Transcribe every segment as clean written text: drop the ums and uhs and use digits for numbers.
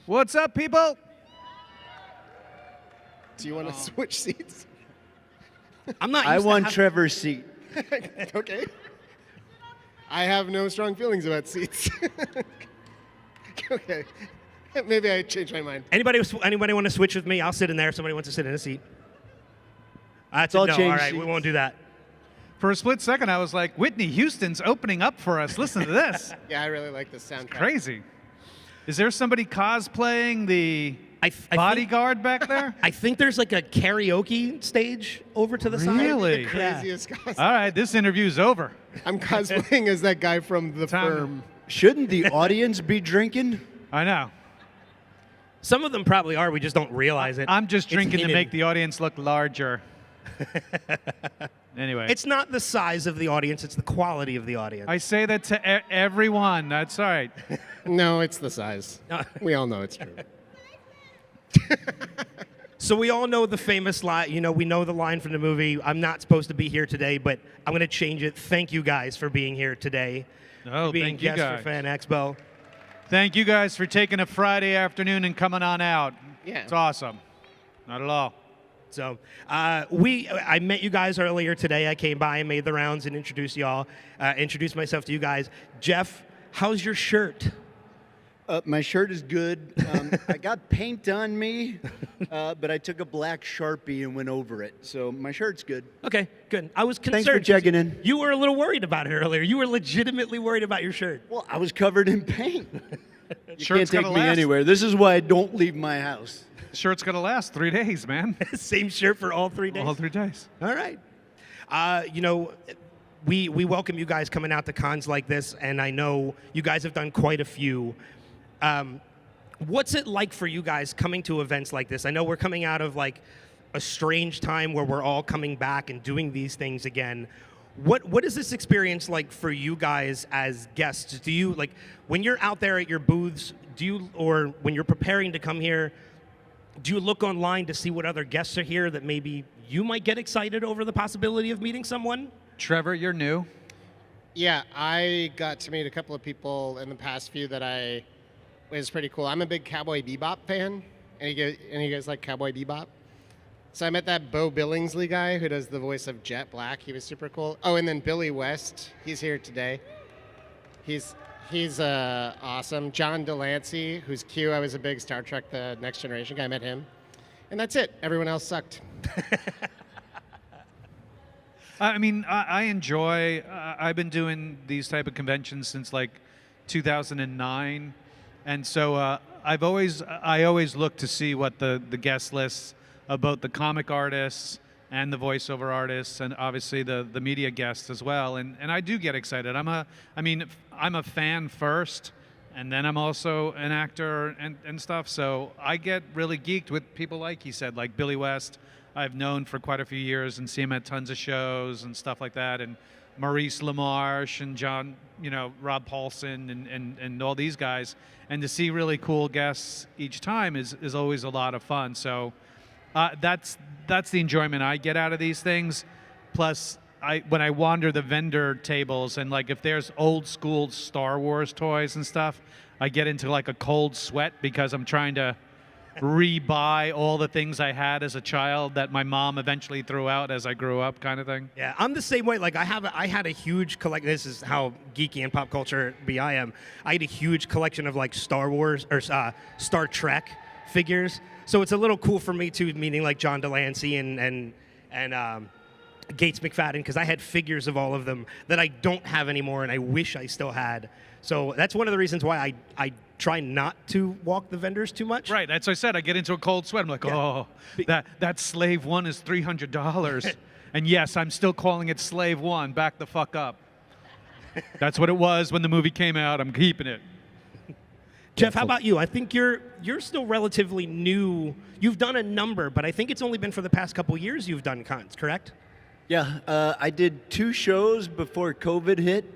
What's up, people? Do you want to switch seats? I'm not. I used to want have- Trevor's seat. Okay. I have no strong feelings about seats. Okay. Maybe I changed my mind. Anybody want to switch with me? I'll sit in there. Somebody wants to sit in a seat. That's I'll no. change All right, we seats. won't do that. For a split second, I was like, Whitney Houston's opening up for us. Listen to this. Yeah, I really like this soundtrack. Crazy. Is there somebody cosplaying the I bodyguard back there? I think there's like a karaoke stage over to the side. Really? The craziest costume. All right, this interview's over. I'm cosplaying as that guy from The Time. Firm. Shouldn't the audience be drinking? I know. Some of them probably are. We just don't realize it. I'm just It's drinking to hidden. make the audience look larger. Anyway. It's not the size of the audience. It's the quality of the audience. I say that to everyone. That's all right. No, it's the size. No. We all know it's true. So we all know the famous line. You know, we know the line from the movie. I'm not supposed to be here today, but I'm going to change it. Thank you guys for being here today. Oh, for being thank you guests guys. for Fan Expo. Thank you guys for taking a Friday afternoon and coming on out. Yeah. It's awesome. Not at all. So I met you guys earlier today. I came by and made the rounds and introduced y'all, introduced myself to you guys. Jeff, how's your shirt? My shirt is good. I got paint on me, but I took a black Sharpie and went over it. So my shirt's good. Okay, good. I was concerned. Thanks for checking in. You were a little worried about it earlier. You were legitimately worried about your shirt. Well, I was covered in paint. You Shirt's can't take gotta me last. anywhere. This is why I don't leave my house. Shirt's going to last 3 days, man. Same shirt for all 3 days. All 3 days. All right. You know, we welcome you guys coming out to cons like this, and I know you guys have done quite a few. What's it like for you guys coming to events like this? I know we're coming out of like a strange time where we're all coming back and doing these things again. What is this experience like for you guys as guests? Do you, like, when you're out there at your booths, or when you're preparing to come here, do you look online to see what other guests are here that maybe you might get excited over the possibility of meeting someone? Trevor, you're new. Yeah, I got to meet a couple of people in the past few that it was pretty cool. I'm a big Cowboy Bebop fan. Any you guys like Cowboy Bebop? So I met that Bo Billingsley guy who does the voice of Jet Black. He was super cool. Oh, and then Billy West. He's here today. He's awesome. John Delancey, who's Q. I was a big Star Trek The Next Generation guy. I met him. And that's it. Everyone else sucked. I mean, I enjoy, I've been doing these type of conventions since like 2009. And so I always look to see what the guest lists of both the comic artists and the voiceover artists, and obviously the media guests as well. And I do get excited. I'm a fan first, and then I'm also an actor and stuff. So I get really geeked with people like he said, like Billy West. I've known for quite a few years and see him at tons of shows and stuff like that. And Maurice LaMarche and John, Rob Paulson and all these guys. And to see really cool guests each time is always a lot of fun. So that's the enjoyment I get out of these things. Plus, when I wander the vendor tables and like if there's old school Star Wars toys and stuff, I get into like a cold sweat because I'm trying to rebuy all the things I had as a child that my mom eventually threw out as I grew up, kind of thing. Yeah, I'm the same way. Like I had a huge collection. This is how geeky and pop culture I am. I had a huge collection of like Star Wars or Star Trek figures. So it's a little cool for me too, meeting like John Delancey and Gates McFadden, because I had figures of all of them that I don't have anymore, and I wish I still had. So that's one of the reasons why I try not to walk the vendors too much. Right, that's what I said. I get into a cold sweat. I'm like, oh, that Slave 1 is $300. And yes, I'm still calling it Slave 1. Back the fuck up. That's what it was when the movie came out. I'm keeping it. Jeff, how about you? I think you're still relatively new. You've done a number, but I think it's only been for the past couple years you've done cons, correct? Yeah, I did 2 shows before COVID hit.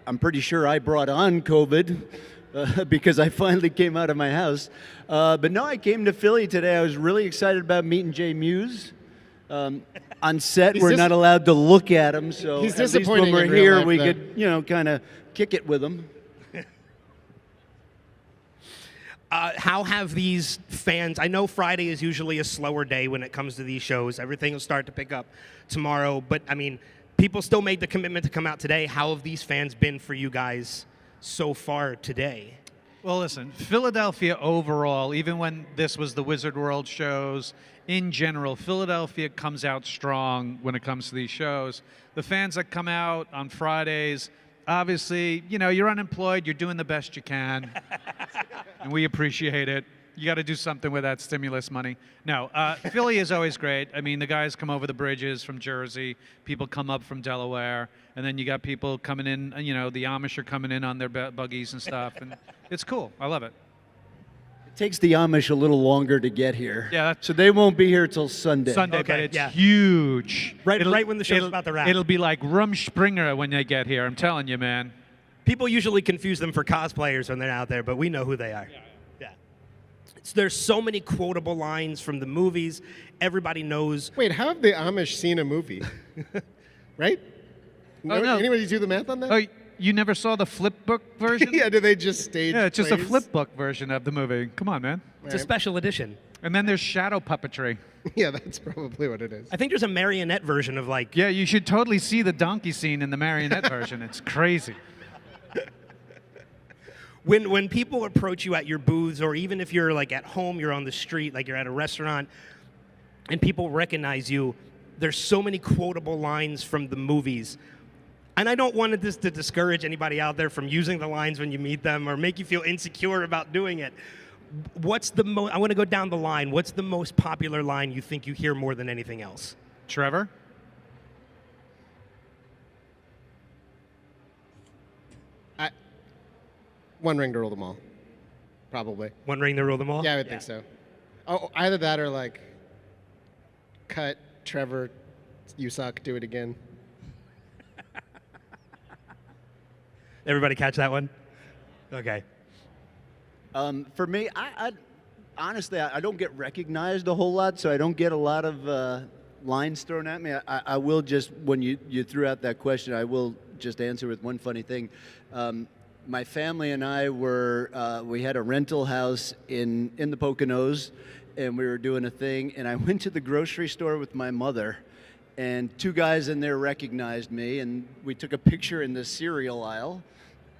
I'm pretty sure I brought on COVID because I finally came out of my house. But no, I came to Philly today. I was really excited about meeting Jay Muse. On set, we're not allowed to look at him, so He's at least disappointing when in we're real here, life, we though. could, kind of kick it with him. How have these fans, I know Friday is usually a slower day when it comes to these shows. Everything will start to pick up tomorrow. But, I mean, people still made the commitment to come out today. How have these fans been for you guys so far today? Well, listen, Philadelphia overall, even when this was the Wizard World shows, in general, Philadelphia comes out strong when it comes to these shows. The fans that come out on Fridays, obviously, you know, you're unemployed, you're doing the best you can, and we appreciate it. You got to do something with that stimulus money. No, Philly is always great. I mean, the guys come over the bridges from Jersey, people come up from Delaware, and then you got people coming in, you know, the Amish are coming in on their buggies and stuff, and it's cool. I love it. It takes the Amish a little longer to get here. Yeah. So they won't be here till Sunday. Sunday, Okay, but it's yeah. huge. Right when the show's about to wrap. It'll be like Rumspringa when they get here. I'm telling you, man. People usually confuse them for cosplayers when they're out there, but we know who they are. Yeah. There's so many quotable lines from the movies. Everybody knows. Wait, how have the Amish seen a movie? Right? Oh, no. Anybody do the math on that? Oh, you never saw the flip book version? Yeah, do they just stage Yeah, it's just a plays? flip book version of the movie. Come on, man. It's a special edition. And then there's shadow puppetry. Yeah, that's probably what it is. I think there's a marionette version of like. Yeah, you should totally see the donkey scene in the marionette version. It's crazy. When people approach you at your booths, or even if you're like at home, you're on the street, like you're at a restaurant, and people recognize you, there's so many quotable lines from the movies. And I don't want this to discourage anybody out there from using the lines when you meet them or make you feel insecure about doing it. What's the I want to go down the line. What's the most popular line you think you hear more than anything else? Trevor? One ring to rule them all. Probably. One ring to rule them all? Yeah, I would think so. Oh, either that or like, cut, Trevor, you suck, do it again. Everybody catch that one? Okay. For me, I honestly, I don't get recognized a whole lot, so I don't get a lot of lines thrown at me. I will just, when you threw out that question, I will just answer with one funny thing. My family and I we had a rental house in the Poconos, and we were doing a thing, and I went to the grocery store with my mother, and two guys in there recognized me, and we took a picture in the cereal aisle,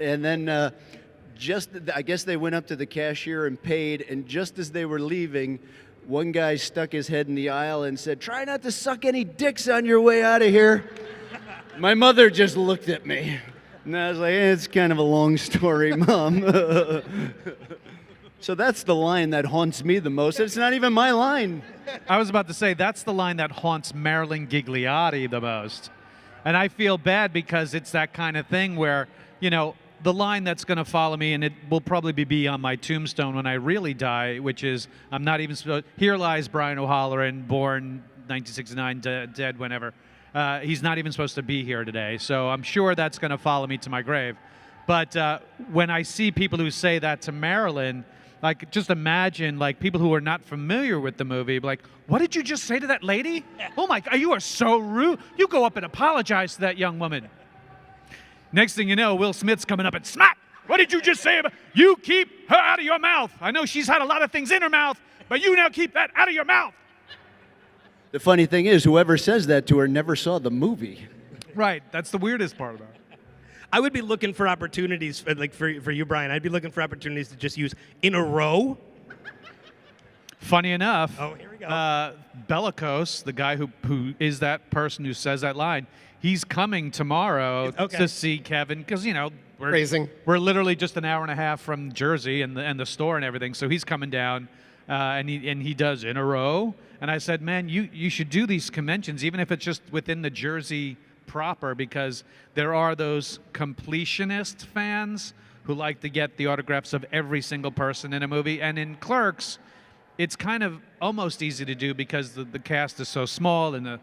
and then I guess they went up to the cashier and paid, and just as they were leaving, one guy stuck his head in the aisle and said, "Try not to suck any dicks on your way out of here." My mother just looked at me. And I was like, it's kind of a long story, Mom. So that's the line that haunts me the most. It's not even my line. I was about to say, that's the line that haunts Marilyn Gigliotti the most. And I feel bad because it's that kind of thing where, you know, the line that's going to follow me, and it will probably be on my tombstone when I really die, which is, I'm not even supposed, here lies Brian O'Halloran, born 1969, dead whenever. He's not even supposed to be here today, so I'm sure that's going to follow me to my grave. But when I see people who say that to Marilyn, like, just imagine, like, people who are not familiar with the movie, like, what did you just say to that lady? Oh my God, you are so rude. You go up and apologize to that young woman. Next thing you know, Will Smith's coming up and smack. What did you just say about? You keep her out of your mouth. I know she's had a lot of things in her mouth, but you now keep that out of your mouth. The funny thing is, whoever says that to her never saw the movie. Right, that's the weirdest part about it. I would be looking for opportunities, for you, Brian. I'd be looking for opportunities to just use in a row. Funny enough, Oh, here we go. Bellicose, the guy who is that person who says that line, he's coming tomorrow Okay. to see Kevin because, you know, Phrasing. we're literally just an hour and a half from Jersey and the store and everything. So he's coming down, and he does in a row. And I said, man, you should do these conventions, even if it's just within the Jersey proper, because there are those completionist fans who like to get the autographs of every single person in a movie. And in Clerks, it's kind of almost easy to do because the cast is so small, and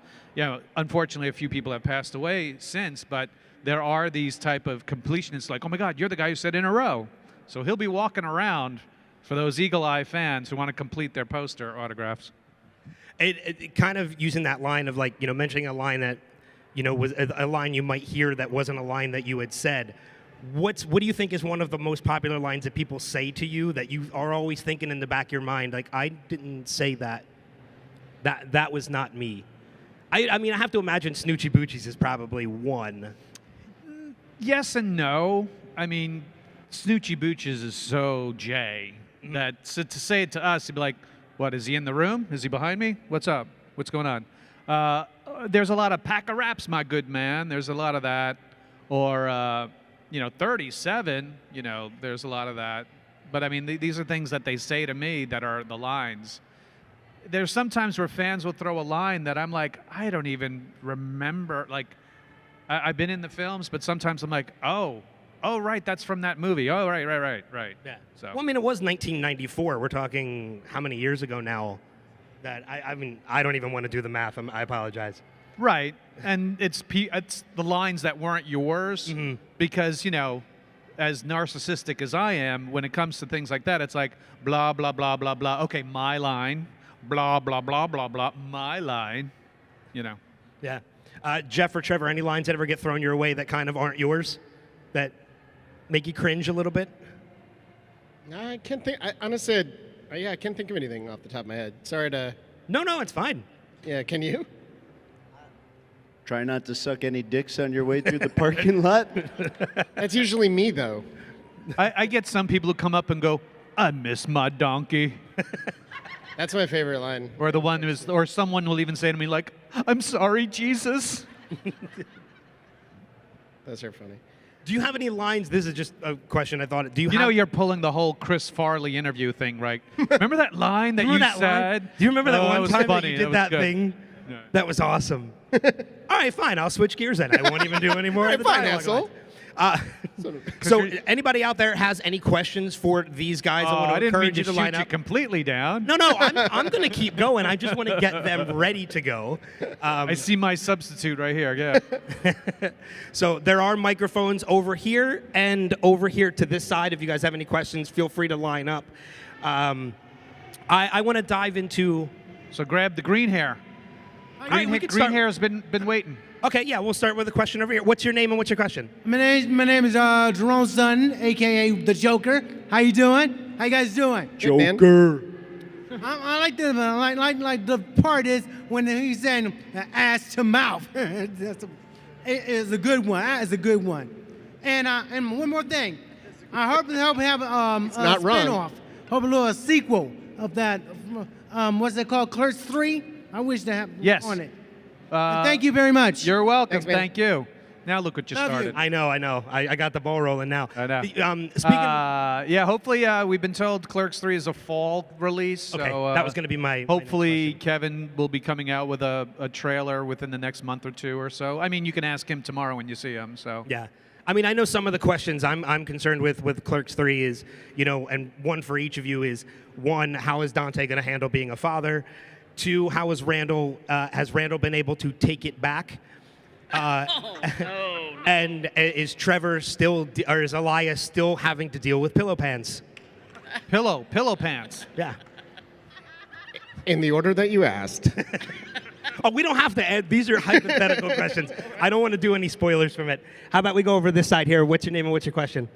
unfortunately a few people have passed away since, but there are these type of completionists like, oh my God, you're the guy who said in a row. So he'll be walking around for those eagle-eye fans who want to complete their poster autographs. It kind of using that line of, like, mentioning a line that, was a line you might hear that wasn't a line that you had said. what do you think is one of the most popular lines that people say to you that you are always thinking in the back of your mind, like, I didn't say that. That was not me. I mean, I have to imagine Snoochie Boochies is probably one. Yes and no. I mean, Snoochie Booches is so Jay that so to say it to us, he'd be like, what, is he in the room? Is he behind me? What's up? What's going on? There's a lot of pack of raps, my good man. There's a lot of that. Or, 37, there's a lot of that. But, I mean, these are things that they say to me that are the lines. There's sometimes where fans will throw a line that I'm like, I don't even remember. Like, I've been in the films, but sometimes I'm like, oh, right, that's from that movie. Oh, right. Yeah. So. Well, I mean, it was 1994. We're talking how many years ago now? That I mean, I don't even want to do the math. I apologize. Right, and it's the lines that weren't yours because, as narcissistic as I am, when it comes to things like that, it's like blah, blah, blah, blah, blah. Okay, my line. Blah, blah, blah, blah, blah. My line. Yeah. Jeff or Trevor, any lines that ever get thrown your way that kind of aren't yours, that make you cringe a little bit? No, I can't think. Honestly, I can't think of anything off the top of my head. Sorry to. No, it's fine. Yeah, can you? Try not to suck any dicks on your way through the parking lot. That's usually me, though. I get some people who come up and go, I miss my donkey. That's my favorite line. Or the one who's, or someone will even say to me like, I'm sorry, Jesus. Those are funny. Do you have any lines? This is just a question I thought. Do you? You're pulling the whole Chris Farley interview thing, right? Remember that line that you said? Do you remember that one was time funny. that you did that good. thing? Yeah. That was awesome. All right, fine. I'll switch gears then. I won't even do any more. All of right, the fine, dialogue asshole. So, anybody out there has any questions for these guys? I want to I didn't mean encourage to you to shoot line you up. completely down. No, I'm going to keep going. I just want to get them ready to go. I see my substitute right here. Yeah. So there are microphones over here and over here to this side. If you guys have any questions, feel free to line up. I want to dive into. So grab the green hair. Green hair has been waiting. Okay, yeah, we'll start with a question over here. What's your name and what's your question? My name is Jerome Sutton, a.k.a. The Joker. How you doing? How you guys doing? Joker. I like the part is when he's saying ass to mouth. It's a good one. It's a good one. And one more thing. I hope we have a not wrong. spinoff. Hope a little sequel of that. What's it called? Clerks 3? I wish to have on it. Thank you very much. You're welcome. Thanks, man. Thank you. Now look what you Love you. started. I know. I got the ball rolling now. I know. Speaking Hopefully, we've been told Clerks 3 is a fall release. okay, So, that was going to be my hopefully, next Kevin will be coming out with a trailer within the next month or two or so. I mean, you can ask him tomorrow when you see him. So question. Yeah. I mean, I know some of the questions I'm concerned with Clerks 3 is, and one for each of you is, one, how is Dante going to handle being a father? Two, how has Randall been able to take it back? And is Trevor still, or is Elias still having to deal with pillow pants? pillow pants. Yeah. In the order that you asked. Oh, we don't have to add. These are hypothetical questions. I don't want to do any spoilers from it. How about we go over this side here? What's your name and what's your question?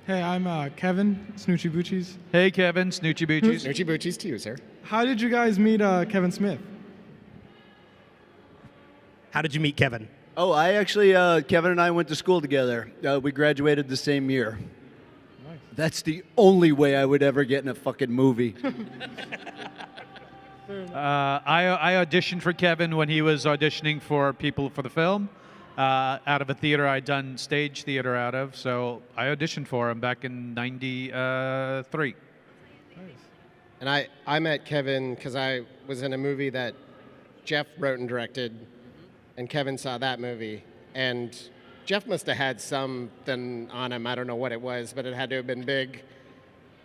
Hey, I'm Kevin, Snoochie Boochies. Hey, Kevin, Snoochie Boochies. Snoochie Boochies to you, sir. How did you guys meet Kevin Smith? How did you meet Kevin? Oh, I actually, Kevin and I went to school together. We graduated the same year. Nice. That's the only way I would ever get in a fucking movie. I auditioned for Kevin when he was auditioning for people for the film out of a theater I'd done stage theater out of. So I auditioned for him back in '93. And I met Kevin because I was in a movie that Jeff wrote and directed, and Kevin saw that movie. And Jeff must have had something on him. I don't know what it was, but it had to have been big.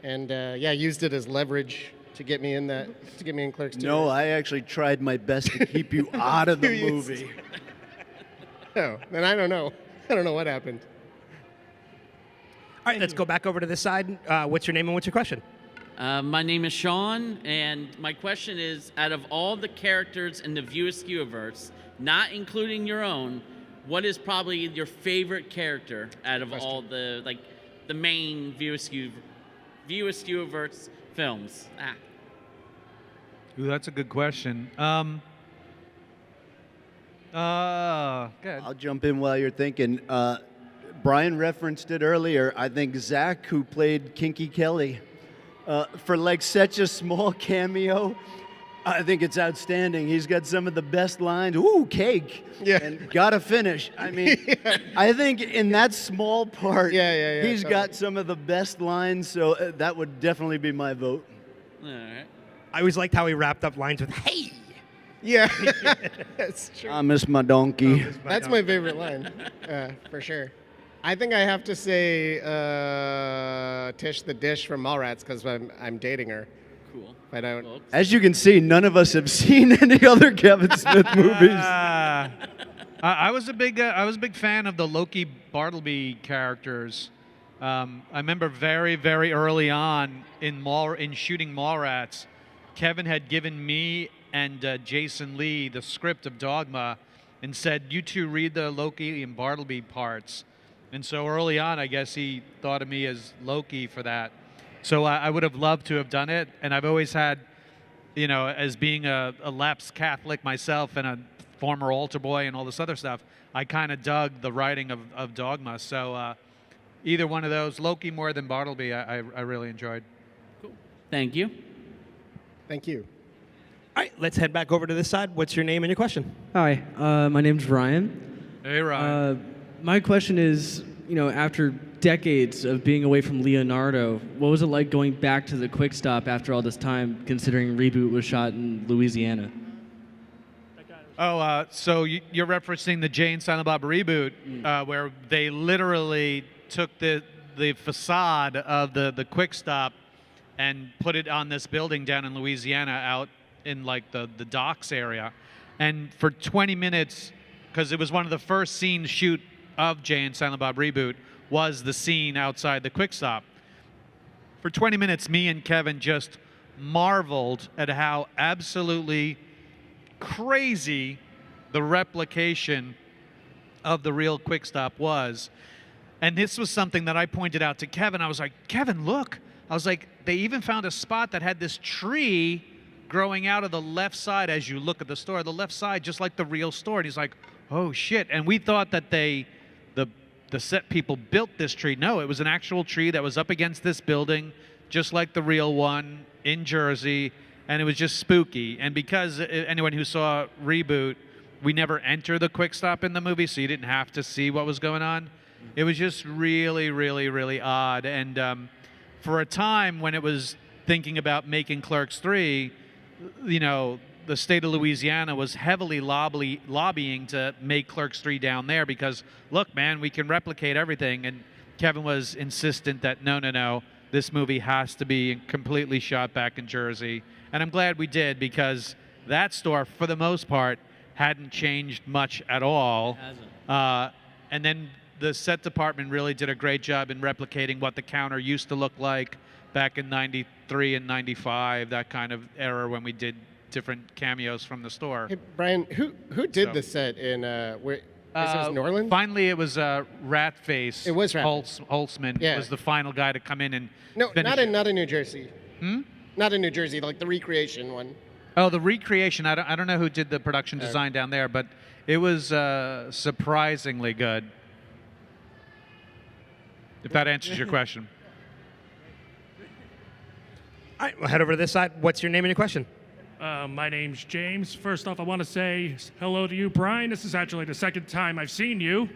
And used it as leverage to get me in Clerks 2. No, I actually tried my best to keep you out of the movie. No, then I don't know. I don't know what happened. All right, let's go back over to this side. What's your name and what's your question? My name is Sean, and my question is, out of all the characters in the View Askewniverse, not including your own, what is probably your favorite character out of all the the main View Askewniverse films? Ooh, that's a good question. Good. I'll jump in while you're thinking. Brian referenced it earlier. I think Zach, who played Kinky Kelly, for like such a small cameo, I think it's outstanding. He's got some of the best lines. Ooh, cake. Yeah. And gotta finish. I mean, I think in that small part, he's got some of the best lines. So that would definitely be my vote. All right. I always liked how he wrapped up lines with "Hey." Yeah, that's true. I miss my donkey. That's my favorite line, for sure. I think I have to say Tish the Dish from Mallrats because I'm dating her. Cool. I don't. Cool. As you can see, none of us have seen any other Kevin Smith movies. I was a big fan of the Loki Bartleby characters. I remember very, very early on in shooting Mallrats, Kevin had given me and Jason Lee the script of Dogma and said, "You two read the Loki and Bartleby parts." And so early on, I guess he thought of me as Loki for that. So I would have loved to have done it. And I've always had, as being a lapsed Catholic myself and a former altar boy and all this other stuff, I kind of dug the writing of Dogma. So either one of those, Loki more than Bartleby, I really enjoyed. Cool. Thank you. Thank you. All right, let's head back over to this side. What's your name and your question? Hi, my name's Ryan. Hey, Ryan. My question is, after decades of being away from Leonardo, what was it like going back to the Quick Stop after all this time, considering Reboot was shot in Louisiana? So you're referencing the Jay and Silent Bob reboot, where they literally took the facade of the Quick Stop and put it on this building down in Louisiana out in like the docks area. And for 20 minutes, because it was one of the first scenes shoot of Jay and Silent Bob reboot, was the scene outside the Quick Stop. For 20 minutes, me and Kevin just marveled at how absolutely crazy the replication of the real Quick Stop was. And this was something that I pointed out to Kevin. I was like, "Kevin, look." I was like, they even found a spot that had this tree growing out of the left side as you look at the store, the left side, just like the real store. And he's like, "Oh shit." And we thought that the set people built this tree. No, it was an actual tree that was up against this building, just like the real one in Jersey. And it was just spooky. And because anyone who saw Reboot, we never enter the Quick Stop in the movie, so you didn't have to see what was going on. It was just really, really, really odd. And for a time when it was thinking about making Clerks 3, the state of Louisiana was heavily lobbying to make Clerks 3 down there because, look, man, we can replicate everything. And Kevin was insistent that, no, this movie has to be completely shot back in Jersey. And I'm glad we did because that store, for the most part, hadn't changed much at all. And then the set department really did a great job in replicating what the counter used to look like back in 93 and 95, that kind of era when we did different cameos from the store. Hey, Brian, who did the set in where? Is it New Orleans? Finally, it was Ratface. It was Ratface. Holtzman was the final guy to come in and not in New Jersey. Not in New Jersey, like the recreation one. Oh, the recreation. I don't know who did the production design down there, but it was surprisingly good. If that answers your question. All right, we'll head over to this side. What's your name and your question? My name's James. First off, I want to say hello to you, Brian. This is actually the second time I've seen you.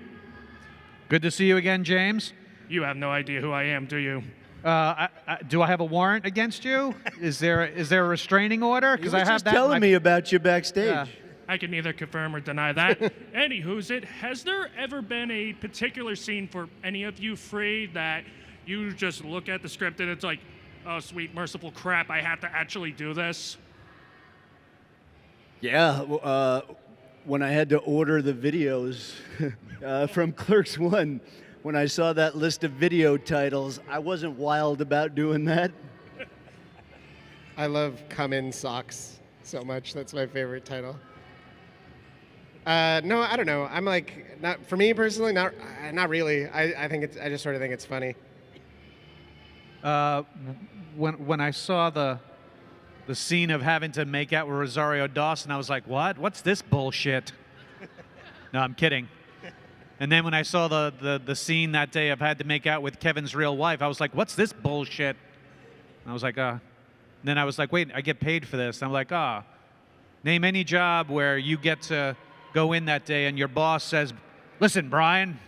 Good to see you again, James. You have no idea who I am, do you? Do I have a warrant against you? Is there a restraining order? Because I have that. Telling me about you backstage. Yeah. I can neither confirm or deny that. Anywho's it, has there ever been a particular scene for any of you free that you just look at the script and it's like, oh, sweet, merciful crap, I have to actually do this? Yeah, when I had to order the videos from Clerks 1, when I saw that list of video titles, I wasn't wild about doing that. I love Come In Socks so much. That's my favorite title. No, I don't know. I'm like, not for me personally, not really. I think I just sort of think it's funny. When I saw the scene of having to make out with Rosario Dawson, I was like, what? What's this bullshit? No, I'm kidding. And then when I saw the scene that day of had to make out with Kevin's real wife, I was like, what's this bullshit? And I was like, Then I was like, wait, I get paid for this. And I'm like, name any job where you get to go in that day and your boss says, listen, Brian,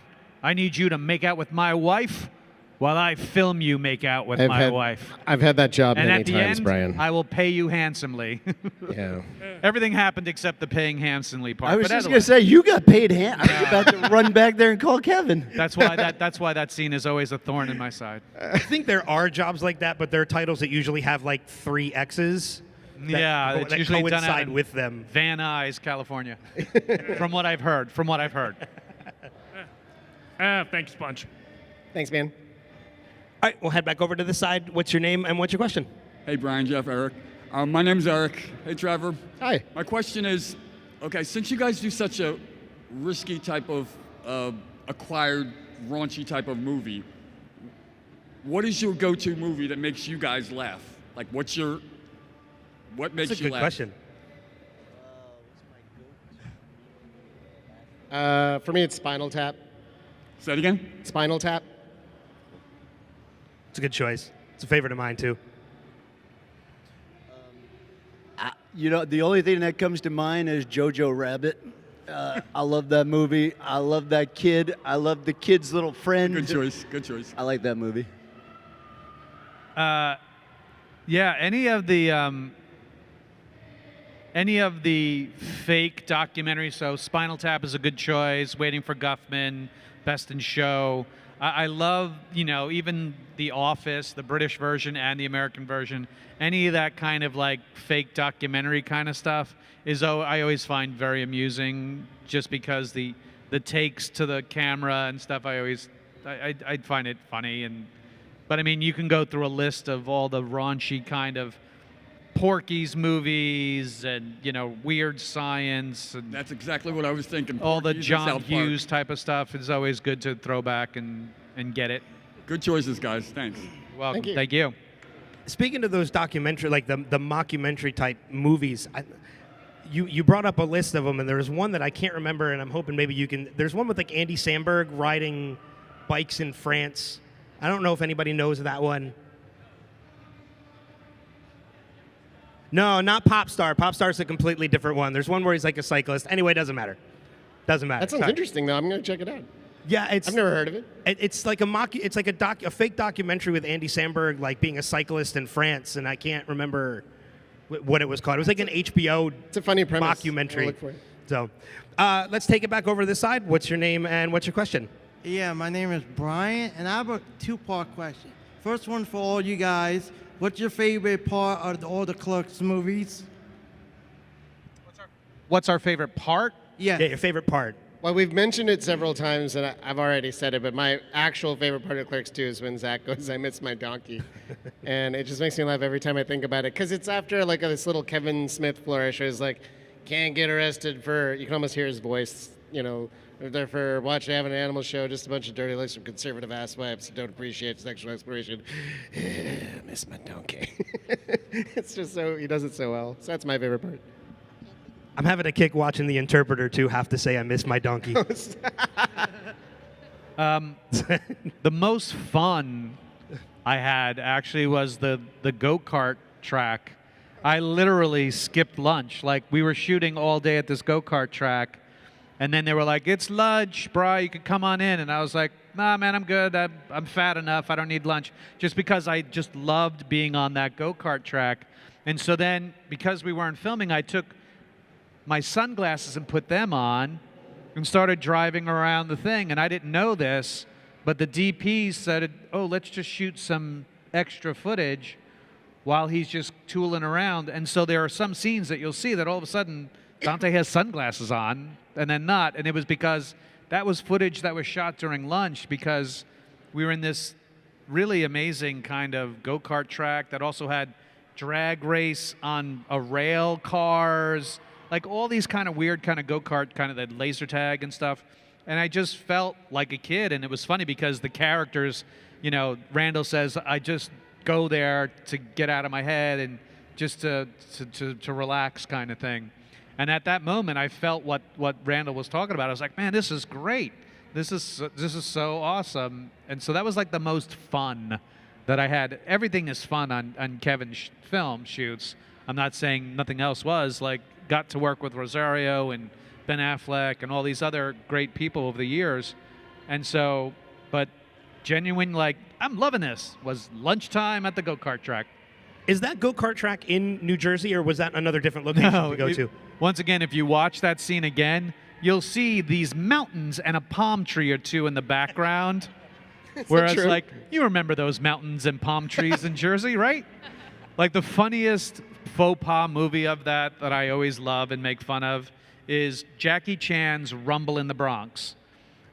I need you to make out with my wife while I film you make out with my wife. I've had that job And many at the times, end, Brian. I will pay you handsomely. Yeah. Everything happened except the paying handsomely part. I was But just otherwise- going to say, you got paid I was about to run back there and call Kevin. That's why that scene is always a thorn in my side. I think there are jobs like that, but they're titles that usually have like 3 X's. Yeah, it's that usually done out coincide in with them. Van Nuys, California. From what I've heard. Thanks, Bunch. Thanks, man. All right, we'll head back over to the side. What's your name and what's your question? Hey, Brian, Jeff, Eric. My name's Eric. Hey, Trevor. Hi. My question is, okay, since you guys do such a risky type of acquired, raunchy type of movie, what is your go-to movie that makes you guys laugh? Like, what makes That's a you good laugh? question. For me, it's Spinal Tap. Say it again? Spinal Tap. It's a good choice. It's a favorite of mine, too. The only thing that comes to mind is Jojo Rabbit. I love that movie. I love that kid. I love the kid's little friend. Good choice. Good choice. I like that movie. Yeah, any of the fake documentaries. So Spinal Tap is a good choice. Waiting for Guffman, Best in Show. I love, even The Office, the British version and the American version. Any of that kind of like fake documentary kind of stuff I always find very amusing, just because the takes to the camera and stuff. I'd find it funny. But I mean, you can go through a list of all the raunchy kind of Porky's movies and Weird Science and That's exactly what I was thinking. all the Porky's and John South Park. Hughes type of stuff. It's always good to throw back and get it. Good choices, guys. Thanks. Welcome. Thank you. Thank you. Speaking of those documentary, like the mockumentary type movies, you brought up a list of them, and there was one that I can't remember, and I'm hoping maybe you can. There's one with like Andy Samberg riding bikes in France. I don't know if anybody knows that one. No, not Popstar. Popstar's a completely different one. There's one where he's like a cyclist. Anyway, it doesn't matter. Doesn't matter. That sounds interesting, though. I'm going to check it out. Yeah, I've never heard of it. It's like a fake documentary with Andy Samberg like being a cyclist in France, and I can't remember what it was called. It was like an HBO It's a funny premise. mockumentary. I'll look for it. So, let's take it back over to this side. What's your name and what's your question? Yeah, my name is Brian, and I have a 2-part question. First one for all you guys. What's your favorite part of all the Clerks movies? What's our favorite part? Yes. Yeah, your favorite part. Well, we've mentioned it several times, and I've already said it, but my actual favorite part of Clerks 2 is when Zach goes, I miss my donkey. And it just makes me laugh every time I think about it, because it's after like this little Kevin Smith flourish where he's like, can't get arrested for, you can almost hear his voice, they're for watching having an animal show, just a bunch of dirty looks from conservative asswipes who don't appreciate sexual exploration. I miss my donkey. It's just he does it so well. So that's my favorite part. I'm having a kick watching The Interpreter too. Have to say, I miss my donkey. The most fun I had actually was the go-kart track. I literally skipped lunch. Like, we were shooting all day at this go-kart track, and then they were like, it's lunch, bro, you could come on in. And I was like, nah, man, I'm good. I'm fat enough. I don't need lunch. Just because I just loved being on that go-kart track. And so then, because we weren't filming, I took my sunglasses and put them on and started driving around the thing. And I didn't know this, but the DP said, oh, let's just shoot some extra footage while he's just tooling around. And so there are some scenes that you'll see that all of a sudden Dante has sunglasses on and then not. And it was because that was footage that was shot during lunch, because we were in this really amazing kind of go-kart track that also had drag race on a rail cars. like all these kind of weird kind of go-kart, kind of the laser tag and stuff. And I just felt like a kid, and it was funny because the characters, you know, Randall says, I just go there to get out of my head and just to relax kind of thing. And at that moment, I felt what Randall was talking about. I was like, man, this is great. This is so awesome. And so that was like the most fun that I had. Everything is fun on Kevin's film shoots. I'm not saying nothing else was. Like, got to work with Rosario and Ben Affleck and all these other great people over the years. And so, but genuine, like, I'm loving this, was lunchtime at the go-kart track. Is that go-kart track in New Jersey, or was that another different location to go to? Once again, if you watch that scene again, you'll see these mountains and a palm tree or two in the background. Whereas, like, you remember those mountains and palm trees in Jersey, right? Like, the funniest faux pas movie of that I always love and make fun of is Jackie Chan's Rumble in the Bronx.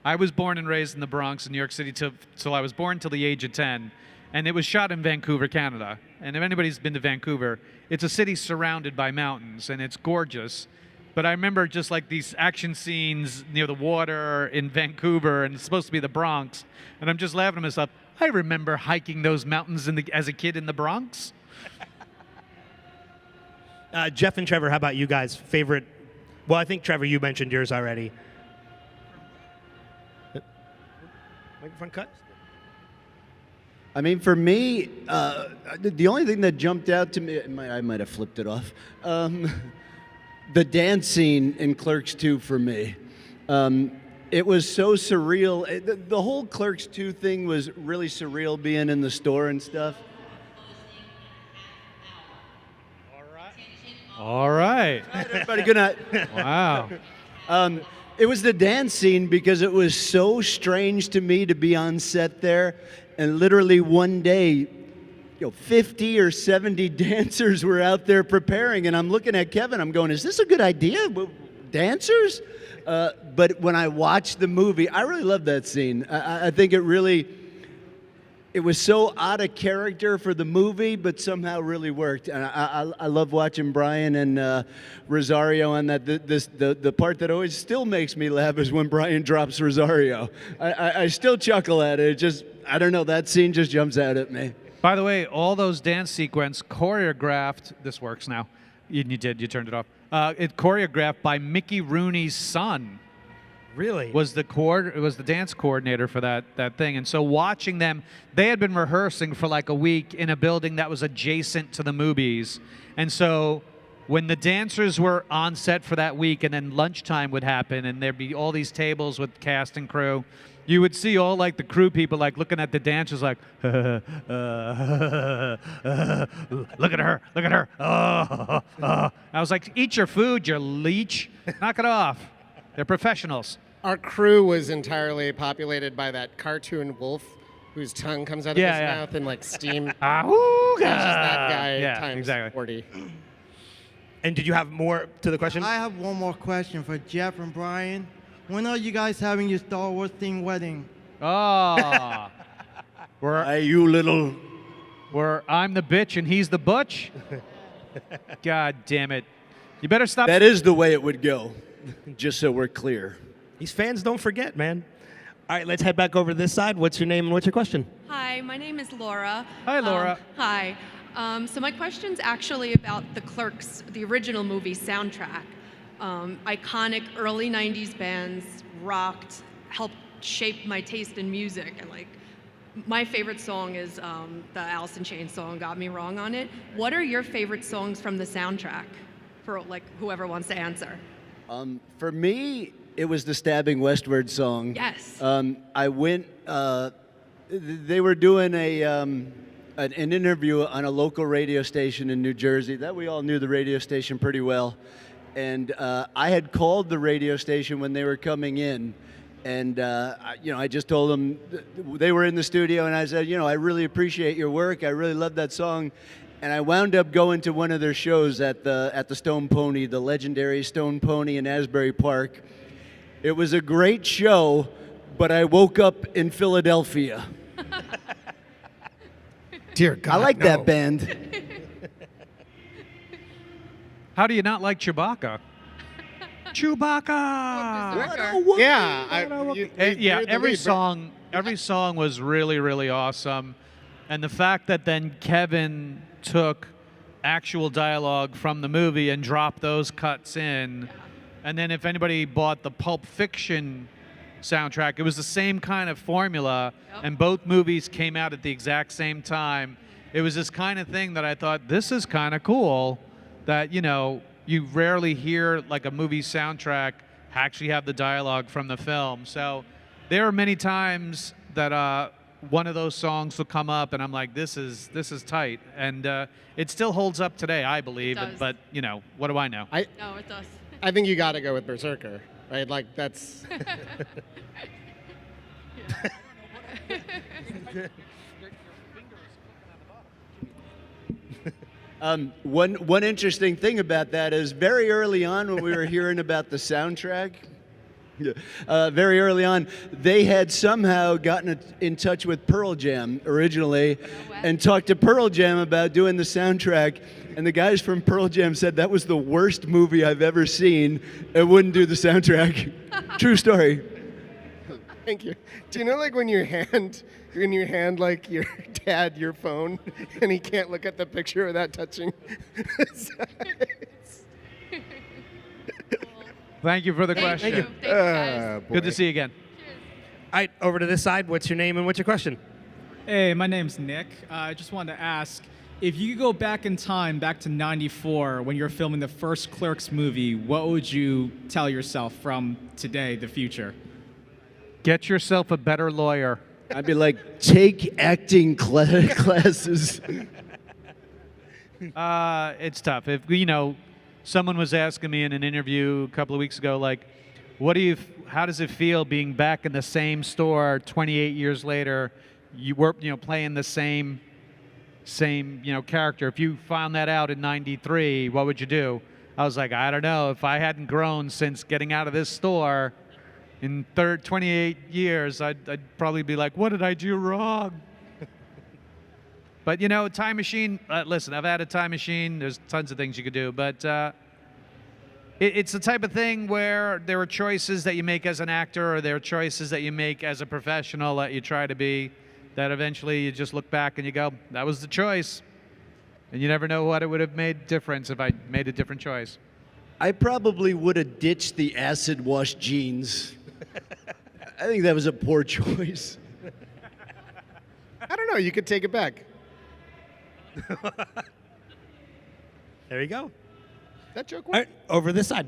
I was born and raised in the Bronx in New York City till I was born till the age of 10. And it was shot in Vancouver, Canada. And if anybody's been to Vancouver, it's a city surrounded by mountains, and it's gorgeous. But I remember just like these action scenes near the water in Vancouver, and it's supposed to be the Bronx. And I'm just laughing to myself. I remember hiking those mountains as a kid in the Bronx. Jeff and Trevor, how about you guys? Favorite? Well, I think, Trevor, you mentioned yours already. Microphone cut? I mean, for me, the only thing that jumped out to me, I might have flipped it off, the dance scene in Clerks 2 for me. It was so surreal. The whole Clerks 2 thing was really surreal, being in the store and stuff. All right. Everybody, good night. Wow. It was the dance scene because it was so strange to me to be on set there, and literally one day, 50 or 70 dancers were out there preparing, and I'm looking at Kevin, I'm going, is this a good idea? Dancers? But when I watched the movie, I really loved that scene. I think it was so out of character for the movie, but somehow really worked. And I love watching Brian and Rosario on that. The part that always still makes me laugh is when Brian drops Rosario. I still chuckle at it. It just, I don't know, that scene just jumps out at me. By the way, all those dance sequence choreographed, this works now. You turned it off. It choreographed by Mickey Rooney's son. Really? Was the dance coordinator for that thing. And so watching them, they had been rehearsing for like a week in a building that was adjacent to the movies. And so when the dancers were on set for that week and then lunchtime would happen and there'd be all these tables with cast and crew, you would see all like the crew people like looking at the dancers like, look at her. I was like, eat your food, you leech. Knock it off. They're professionals. Our crew was entirely populated by that cartoon wolf whose tongue comes out of his mouth and like steam. Just that guy times exactly. 40. And did you have more to the question? I have one more question for Jeff and Brian. When are you guys having your Star Wars themed wedding? Oh. Where I'm the bitch and he's the butch? God damn it. You better stop. That is the way it would go, just so we're clear. These fans don't forget, man. All right, let's head back over to this side. What's your name and what's your question? Hi, my name is Laura. Hi, Laura. Hi. So my question's actually about the Clerks, the original movie soundtrack. Iconic early 90s bands rocked, helped shape my taste in music. And like, my favorite song is the Alice in Chains song, Got Me Wrong on it. What are your favorite songs from the soundtrack? For like whoever wants to answer. For me, it was the Stabbing Westward song. Yes. I went, they were doing an interview on a local radio station in New Jersey. That we all knew the radio station pretty well. And I had called the radio station when they were coming in. And, I just told them, they were in the studio, and I said, I really appreciate your work. I really love that song. And I wound up going to one of their shows at the Stone Pony, the legendary Stone Pony in Asbury Park. It was a great show, but I woke up in Philadelphia. Dear God, I like that band. How do you not like Chewbacca? Chewbacca. Yeah, Every song was really, really awesome, and the fact that then Kevin took actual dialogue from the movie and dropped those cuts in, and then if anybody bought the Pulp Fiction soundtrack, it was the same kind of formula, and both movies came out at the exact same time. It was this kind of thing that I thought, this is kind of cool, that, you know, you rarely hear like a movie soundtrack actually have the dialogue from the film. So there are many times that one of those songs will come up and I'm like, this is tight. And it still holds up today, I believe. But, you know, what do I know? No, it does. I think you got to go with Berserker, right? Like, that's... One interesting thing about that is very early on when we were hearing about the soundtrack, very early on, they had somehow gotten in touch with Pearl Jam originally and talked to Pearl Jam about doing the soundtrack. And the guys from Pearl Jam said that was the worst movie I've ever seen and wouldn't do the soundtrack. True story. Thank you. Do you know, like, when you hand like your dad your phone and he can't look at the picture without touching the sides? Thank you for the question. Thank you guys. Good to see you again. All right, over to this side. What's your name and what's your question? Hey, my name's Nick. I just wanted to ask, if you could go back in time, back to '94, when you were filming the first Clerks movie, what would you tell yourself from today, the future? Get yourself a better lawyer. I'd be like, take acting classes. It's tough. If, you know, someone was asking me in an interview a couple of weeks ago, like, how does it feel being back in the same store 28 years later? You were, you know, playing the same, you know, character. If you found that out in '93, what would you do? I was like, I don't know. If I hadn't grown since getting out of this store in 28 years, I'd probably be like, what did I do wrong? But, you know, time machine, listen, I've had a time machine. There's tons of things you could do. But it's the type of thing where there are choices that you make as an actor or there are choices that you make as a professional that you try to be, that eventually you just look back and you go, that was the choice. And you never know what it would have made difference if I made a different choice. I probably would have ditched the acid wash jeans. I think that was a poor choice. I don't know. You could take it back. There you go. That joke All right, over this side.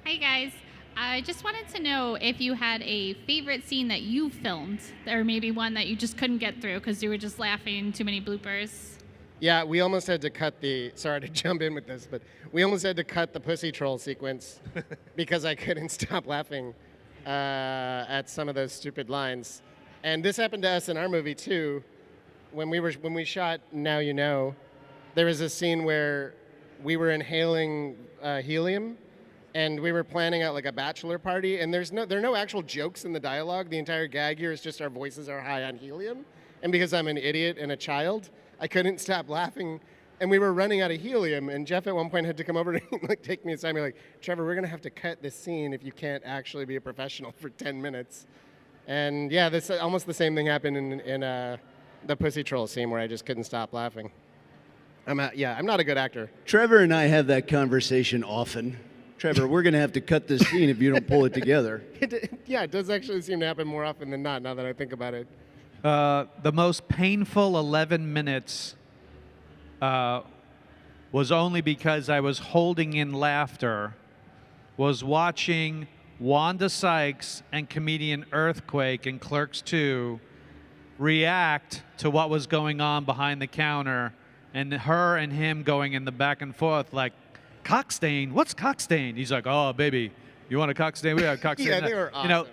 Hi, guys. I just wanted to know if you had a favorite scene that you filmed, or maybe one that you just couldn't get through because you were just laughing, too many bloopers. Yeah, we almost had to cut sorry to jump in with this, but we almost had to cut the pussy troll sequence because I couldn't stop laughing at some of those stupid lines. And this happened to us in our movie too. When we shot Now You Know, there was a scene where we were inhaling helium, and we were planning out like a bachelor party, and there are no actual jokes in the dialogue. The entire gag here is just our voices are high on helium, and because I'm an idiot and a child, I couldn't stop laughing, and we were running out of helium, and Jeff at one point had to come over and like take me aside and be like, Trevor, we're gonna have to cut this scene if you can't actually be a professional for 10 minutes. And yeah, this almost the same thing happened in the pussy troll scene where I just couldn't stop laughing. I'm not a good actor. Trevor and I have that conversation often. Trevor, we're gonna have to cut this scene if you don't pull it together. It does actually seem to happen more often than not now that I think about it. The most painful 11 minutes was only because I was holding in laughter, was watching Wanda Sykes and comedian Earthquake in Clerks 2 react to what was going on behind the counter, and her and him going in the back and forth like, cockstain, what's cockstain? He's like, oh, baby, you want a cockstain? We got a cockstain. Yeah, they were awesome. You know,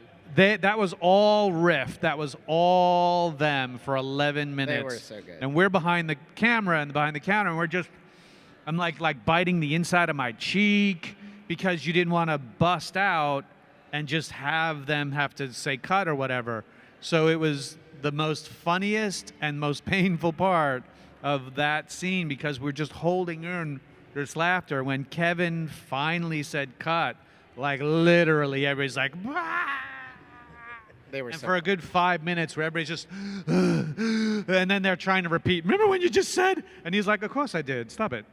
that was all riff. That was all them for 11 minutes. They were so good. And we're behind the camera and behind the counter, and we're just, I'm like biting the inside of my cheek because you didn't want to bust out and just have them have to say cut or whatever. So it was the most funniest and most painful part of that scene because we're just holding in this laughter. When Kevin finally said cut, Like literally, everybody's like, "Bah!" They were And so for a good 5 minutes where everybody's just, and then they're trying to repeat, remember when you just said? And he's like, of course I did, stop it.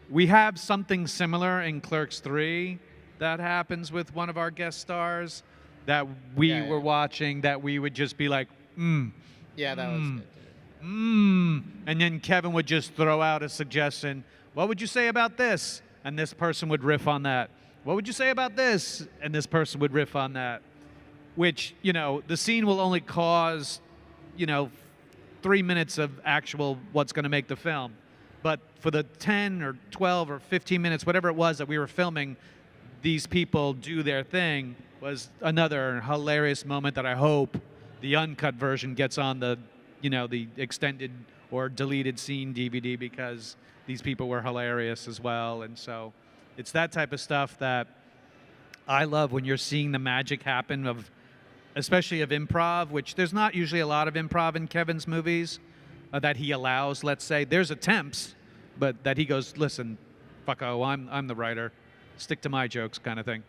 We have something similar in Clerks 3 that happens with one of our guest stars that we were watching that we would just be like, Yeah, that was good. And then Kevin would just throw out a suggestion. What would you say about this? And this person would riff on that. What would you say about this? And this person would riff on that. Which, you know, the scene will only cause, you know, 3 minutes of actual what's going to make the film. But for the 10 or 12 or 15 minutes, whatever it was that we were filming, these people do their thing was another hilarious moment that I hope the uncut version gets on the, you know, the extended or deleted scene DVD, because these people were hilarious as well. And so it's that type of stuff that I love when you're seeing the magic happen of, especially of improv, which there's not usually a lot of improv in Kevin's movies that he allows, let's say. There's attempts, but that he goes, listen, fucko, I'm the writer. Stick to my jokes kind of thing.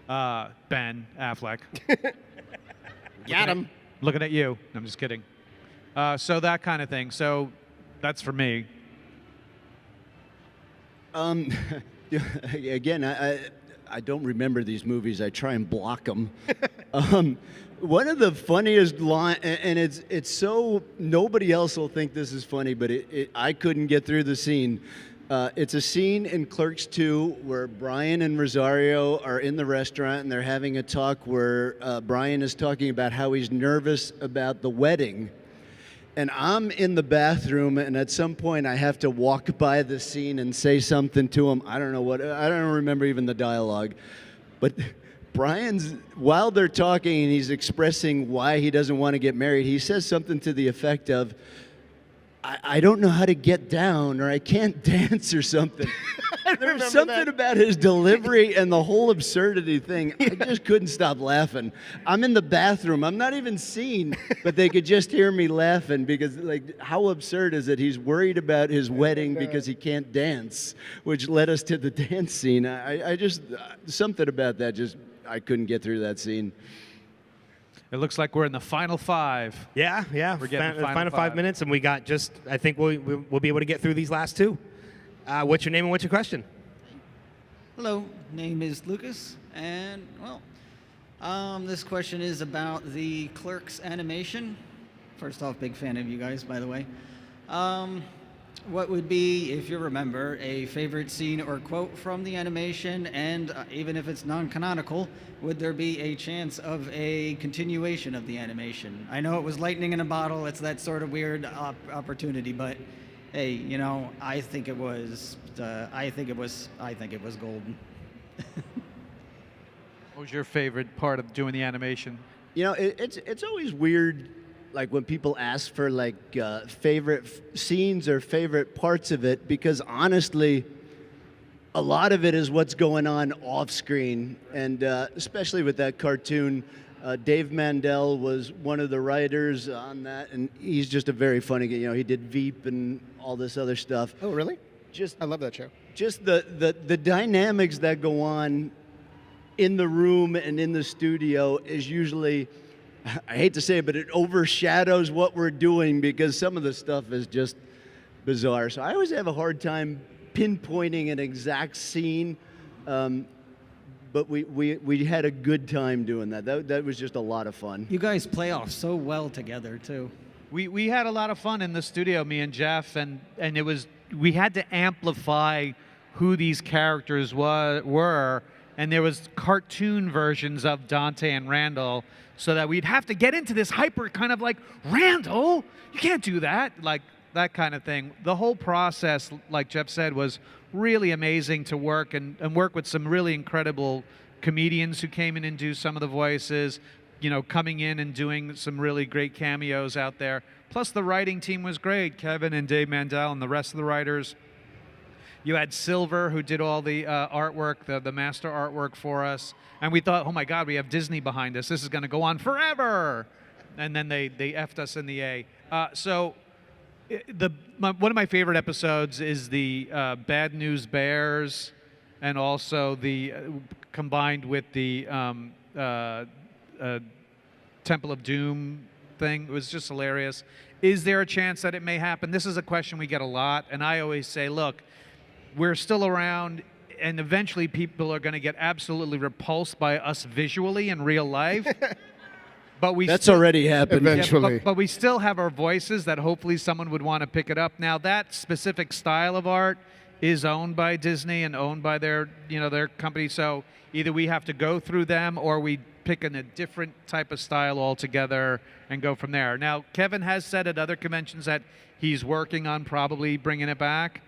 Ben Affleck. Got him. Looking at you. I'm just kidding. So that kind of thing. So that's for me. Again, I don't remember these movies. I try and block them. One of the funniest line, and it's so nobody else will think this is funny, but I couldn't get through the scene. It's a scene in Clerks 2 where Brian and Rosario are in the restaurant and they're having a talk where Brian is talking about how he's nervous about the wedding. And I'm in the bathroom, and at some point I have to walk by the scene and say something to him. I don't know what, I don't remember even the dialogue. But Brian's, while they're talking and he's expressing why he doesn't want to get married, he says something to the effect of, I don't know how to get down, or I can't dance or something. There was something about his delivery and the whole absurdity thing. I just couldn't stop laughing. I'm in the bathroom. I'm not even seen, but they could just hear me laughing because, like, how absurd is it? He's worried about his wedding because he can't dance, which led us to the dance scene. I just, something about that just, I couldn't get through that scene. It looks like we're in the final 5. Yeah. We're getting the final 5 minutes, and we got just, I think we'll be able to get through these last 2. What's your name and what's your question? Hello, name is Lucas, and well, this question is about the Clerks animation. First off, big fan of you guys, by the way. What would be, if you remember, a favorite scene or quote from the animation, and even if it's non-canonical, would there be a chance of a continuation of the animation? I know it was lightning in a bottle, it's that sort of weird opportunity, but hey, you know, I think it was golden. What was your favorite part of doing the animation? You know, it's always weird, like when people ask for like favorite scenes or favorite parts of it, because honestly, a lot of it is what's going on off screen, and especially with that cartoon. Dave Mandel was one of the writers on that, and he's just a very funny guy. You know, he did Veep and all this other stuff. Oh, really? Just I love that show. Just the dynamics that go on in the room and in the studio is usually, I hate to say it, but it overshadows what we're doing because some of the stuff is just bizarre. So I always have a hard time pinpointing an exact scene. But we had a good time doing that. That was just a lot of fun. You guys play off so well together, too. We had a lot of fun in the studio, me and Jeff, and it was, we had to amplify who these characters were, and there was cartoon versions of Dante and Randall, so that we'd have to get into this hyper kind of like, Randall, you can't do that, like that kind of thing. The whole process, like Jeff said, was really amazing to work and work with some really incredible comedians who came in and do some of the voices, you know, coming in and doing some really great cameos out there. Plus the writing team was great, Kevin and Dave Mandel and the rest of the writers. You had Silver, who did all the artwork, the master artwork for us. And we thought, oh my God, we have Disney behind us. This is going to go on forever. And then they effed us in the A. One of my favorite episodes is the Bad News Bears, and also the combined with the Temple of Doom thing. It was just hilarious. Is there a chance that it may happen? This is a question we get a lot, and I always say, look, we're still around, and eventually people are going to get absolutely repulsed by us visually in real life. But That's already happened. Eventually. But we still have our voices that hopefully someone would want to pick it up. Now, that specific style of art is owned by Disney and owned by their company. So either we have to go through them or we pick a different type of style altogether and go from there. Now, Kevin has said at other conventions that he's working on probably bringing it back.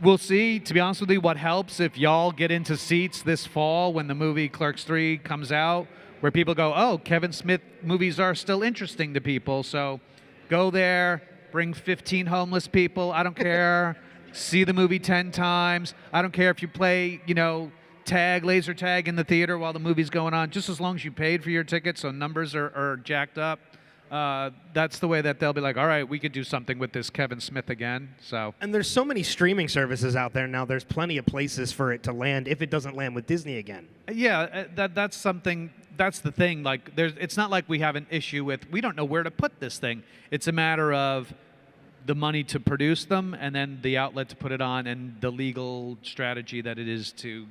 We'll see. To be honest with you, what helps if y'all get into seats this fall when the movie Clerks 3 comes out, where people go, oh, Kevin Smith movies are still interesting to people. So go there, bring 15 homeless people. I don't care. See the movie 10 times. I don't care if you play, laser tag in the theater while the movie's going on, just as long as you paid for your ticket so numbers are jacked up. That's the way that they'll be like, all right, we could do something with this Kevin Smith again. So. And there's so many streaming services out there now. There's plenty of places for it to land if it doesn't land with Disney again. Yeah, that's something. That's the thing. Like, it's not like we have an issue with. We don't know where to put this thing. It's a matter of the money to produce them, and then the outlet to put it on, and the legal strategy that it is to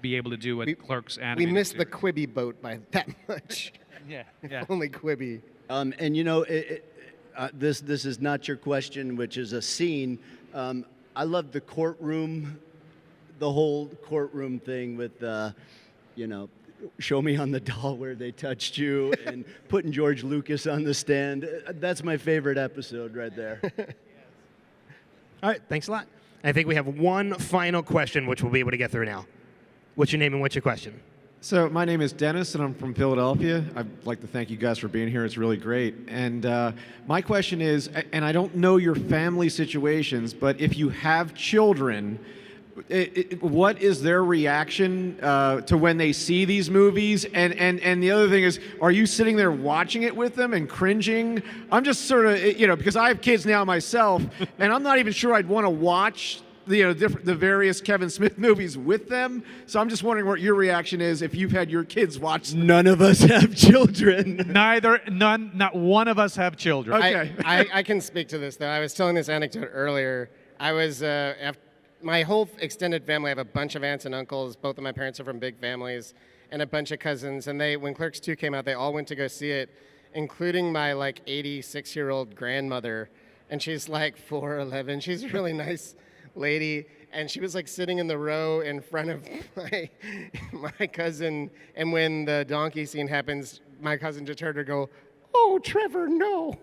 be able to do what Clerks animated. We missed the Quibi boat by that much. Yeah. Only Quibi. And this is not your question, which is a scene. I love the courtroom, the whole courtroom thing with, show me on the doll where they touched you and putting George Lucas on the stand. That's my favorite episode right there. All right, thanks a lot. I think we have one final question, which we'll be able to get through now. What's your name and what's your question? So my name is Dennis, and I'm from Philadelphia. I'd like to thank you guys for being here. It's really great. And my question is, and I don't know your family situations, but if you have children, what is their reaction to when they see these movies? And the other thing is, are you sitting there watching it with them and cringing? I'm just sort of, because I have kids now myself, and I'm not even sure I'd want to watch the various Kevin Smith movies with them. So I'm just wondering what your reaction is if you've had your kids watch them. None of us have children. Not one of us have children. Okay. I can speak to this, though. I was telling this anecdote earlier. I was, my whole extended family, I have a bunch of aunts and uncles. Both of my parents are from big families, and a bunch of cousins. And when Clerks 2 came out, they all went to go see it, including my 86-year-old grandmother. And she's 4'11". She's a really nice lady, and she was sitting in the row in front of my cousin, and when the donkey scene happens, my cousin just heard her go, "Oh, Trevor, no."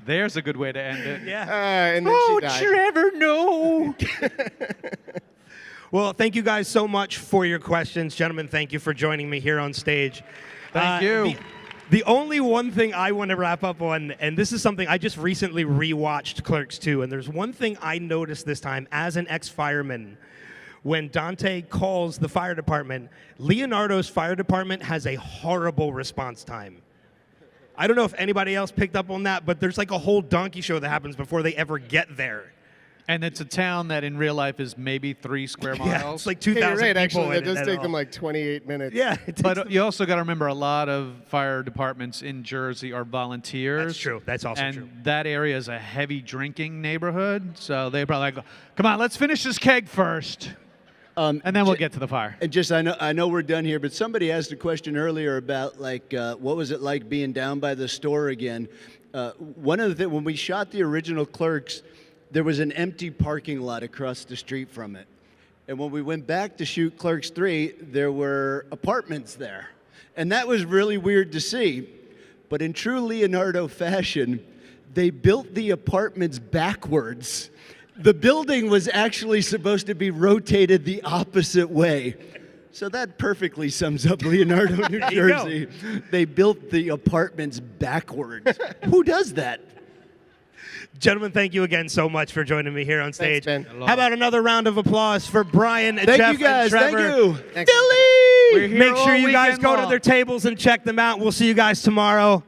There's a good way to end it. Yeah. And then she died. Trevor, no. Well, thank you guys so much for your questions. Gentlemen, thank you for joining me here on stage. Thank you. The only one thing I want to wrap up on, and this is something I just recently rewatched Clerks 2, and there's one thing I noticed this time as an ex-fireman. When Dante calls the fire department, Leonardo's fire department has a horrible response time. I don't know if anybody else picked up on that, but there's a whole donkey show that happens before they ever get there. And it's a town that in real life is maybe 3 square miles. Yeah, it's 2,000 you're right, people. actually, it does take them 28 minutes. Yeah. But you also got to remember a lot of fire departments in Jersey are volunteers. That's true. That's also true. And that area is a heavy drinking neighborhood. So they probably go, come on, let's finish this keg first. And then we'll get to the fire. And just, I know we're done here, but somebody asked a question earlier about what was it like being down by the store again? One of the things, when we shot the original Clerks, there was an empty parking lot across the street from it. And when we went back to shoot Clerks 3, there were apartments there. And that was really weird to see. But in true Leonardo fashion, they built the apartments backwards. The building was actually supposed to be rotated the opposite way. So that perfectly sums up Leonardo, New Jersey. They built the apartments backwards. Who does that? Gentlemen, thank you again so much for joining me here on stage. Thanks, Ben. How about another round of applause for Brian, Thank Jeff, you guys. and Trevor? Thank you. Thanks. Make sure you guys go to their tables and check them out. We'll see you guys tomorrow.